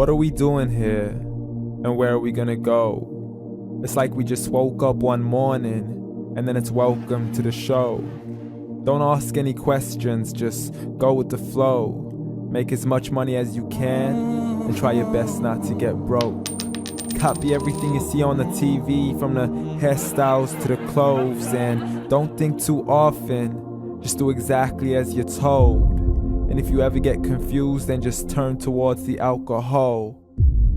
What are we doing here? And where are we gonna go? It's like we just woke up one morning and then it's welcome to the show. Don't ask any questions, just go with the flow. Make as much money as you can and try your best not to get broke. Copy everything you see on the TV, from the hairstyles to the clothes, and don't think too often, just do exactly as you're told. And if you ever get confused, then just turn towards the alcohol.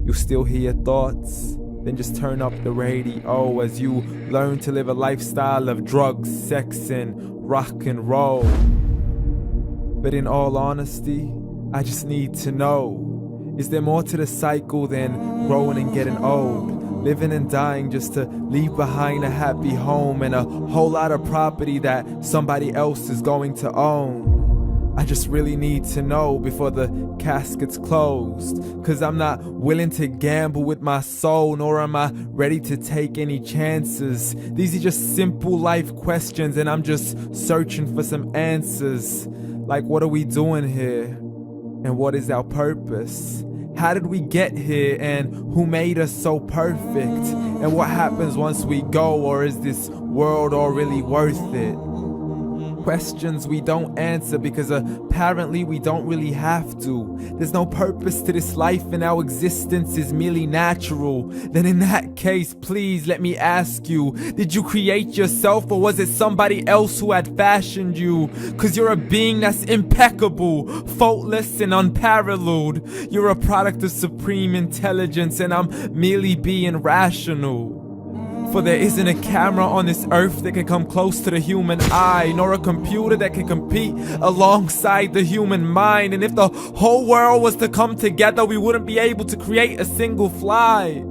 You'll still hear your thoughts, then just turn up the radio as you learn to live a lifestyle of drugs, sex, and rock and roll. But in all honesty, I just need to know, is there more to the cycle than growing and getting old? Living and dying just to leave behind a happy home and a whole lot of property that somebody else is going to own. I just really need to know before the casket's closed, 'cause I'm not willing to gamble with my soul, nor am I ready to take any chances. These are just simple life questions and I'm just searching for some answers. Like, what are we doing here? And what is our purpose? How did we get here, and who made us so perfect? And what happens once we go, or is this world all really worth it? Questions we don't answer because apparently we don't really have to. There's no purpose to this life and our existence is merely natural. Then in that case, please let me ask you, did you create yourself, or was it somebody else who had fashioned you? 'Cause you're a being that's impeccable, faultless and unparalleled. You're a product of supreme intelligence and I'm merely being rational. For there isn't a camera on this earth that can come close to the human eye, nor a computer that can compete alongside the human mind. And if the whole world was to come together, we wouldn't be able to create a single fly.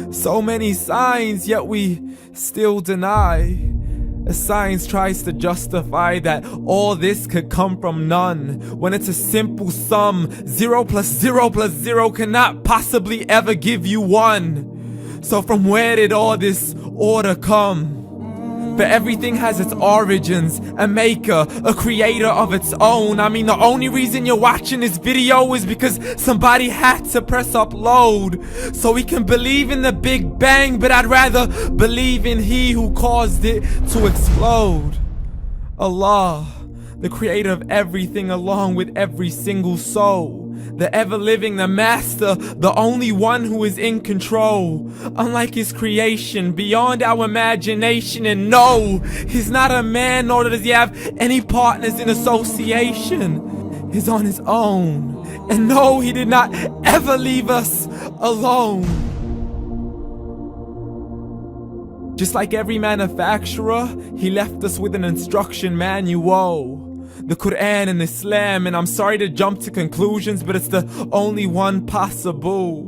So many signs, yet we still deny. As science tries to justify that all this could come from none, when it's a simple sum. 0 plus 0 plus 0 cannot possibly ever give you 1. So from where did all this order come? For everything has its origins, a maker, a creator of its own. I mean, the only reason you're watching this video is because somebody had to press upload. So we can believe in the Big Bang, but I'd rather believe in He who caused it to explode. Allah, the creator of everything along with every single soul. The ever-living, the master, the only one who is in control. Unlike his creation, beyond our imagination. And no, he's not a man, nor does he have any partners in association. He's on his own. And no, he did not ever leave us alone. Just like every manufacturer, he left us with an instruction manual. The Quran and Islam, and I'm sorry to jump to conclusions, but it's the only one possible.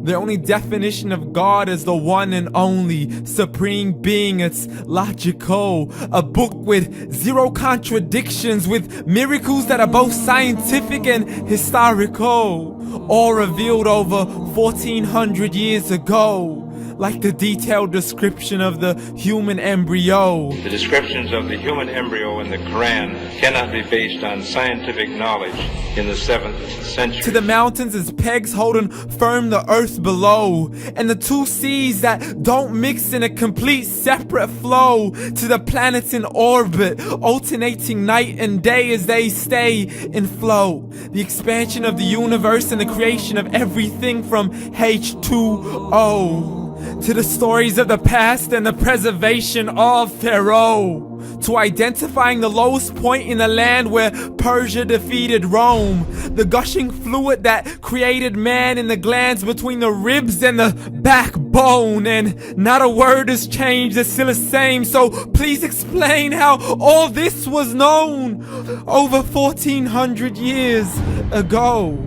The only definition of God is the one and only supreme being. It's logical, a book with 0 contradictions, with miracles that are both scientific and historical, all revealed over 1400 years ago. Like the detailed description of the human embryo. The descriptions of the human embryo in the Quran cannot be based on scientific knowledge in the 7th century. To the mountains as pegs holding firm the earth below, and the 2 seas that don't mix in a complete separate flow. To the planets in orbit, alternating night and day as they stay in flow. The expansion of the universe and the creation of everything from H2O. To the stories of the past and the preservation of Pharaoh. To identifying the lowest point in the land where Persia defeated Rome. The gushing fluid that created man in the glands between the ribs and the backbone. And not a word has changed, it's still the same. So please explain how all this was known over 1400 years ago.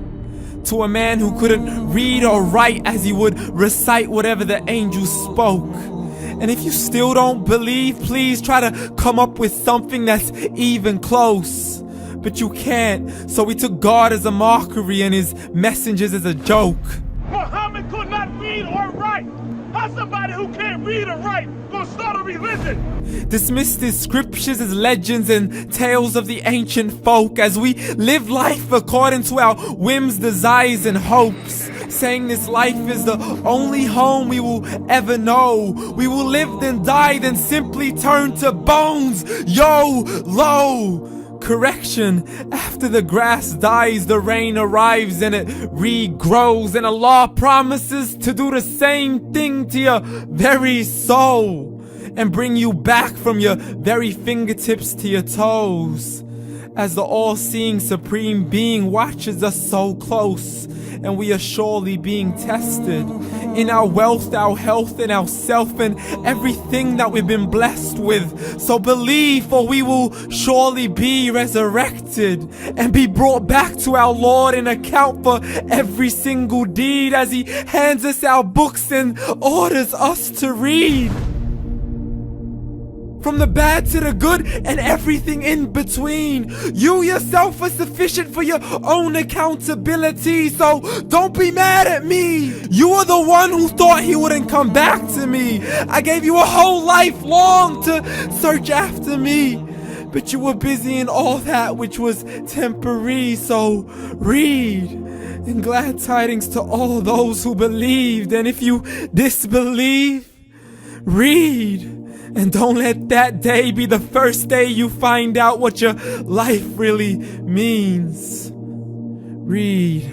To a man who couldn't read or write, as he would recite whatever the angels spoke. And if you still don't believe, please try to come up with something that's even close. But you can't, so we took God as a mockery and his messengers as a joke. Muhammad could not read or write. How somebody who can't read or write gonna start a religion? Dismissed his scriptures as legends and tales of the ancient folk, as we live life according to our whims, desires, and hopes. saying this life is the only home we will ever know. We will live then die, then simply turn to bones. YOLO! Correction, after the grass dies, the rain arrives and it regrows, and Allah promises to do the same thing to your very soul and bring you back from your very fingertips to your toes, as the all-seeing supreme being watches us so close, and we are surely being tested in our wealth, our health, and our self, and everything that we've been blessed with. So believe, for we will surely be resurrected and be brought back to our Lord and account for every single deed, as He hands us our books and orders us to read. From the bad to the good and everything in between. You yourself are sufficient for your own accountability, so don't be mad at me. You are the one who thought He wouldn't come back to me. I gave you a whole life long to search after me, but you were busy in all that which was temporary. So read, and glad tidings to all those who believed. And if you disbelieve, read. And don't let that day be the first day you find out what your life really means. Read.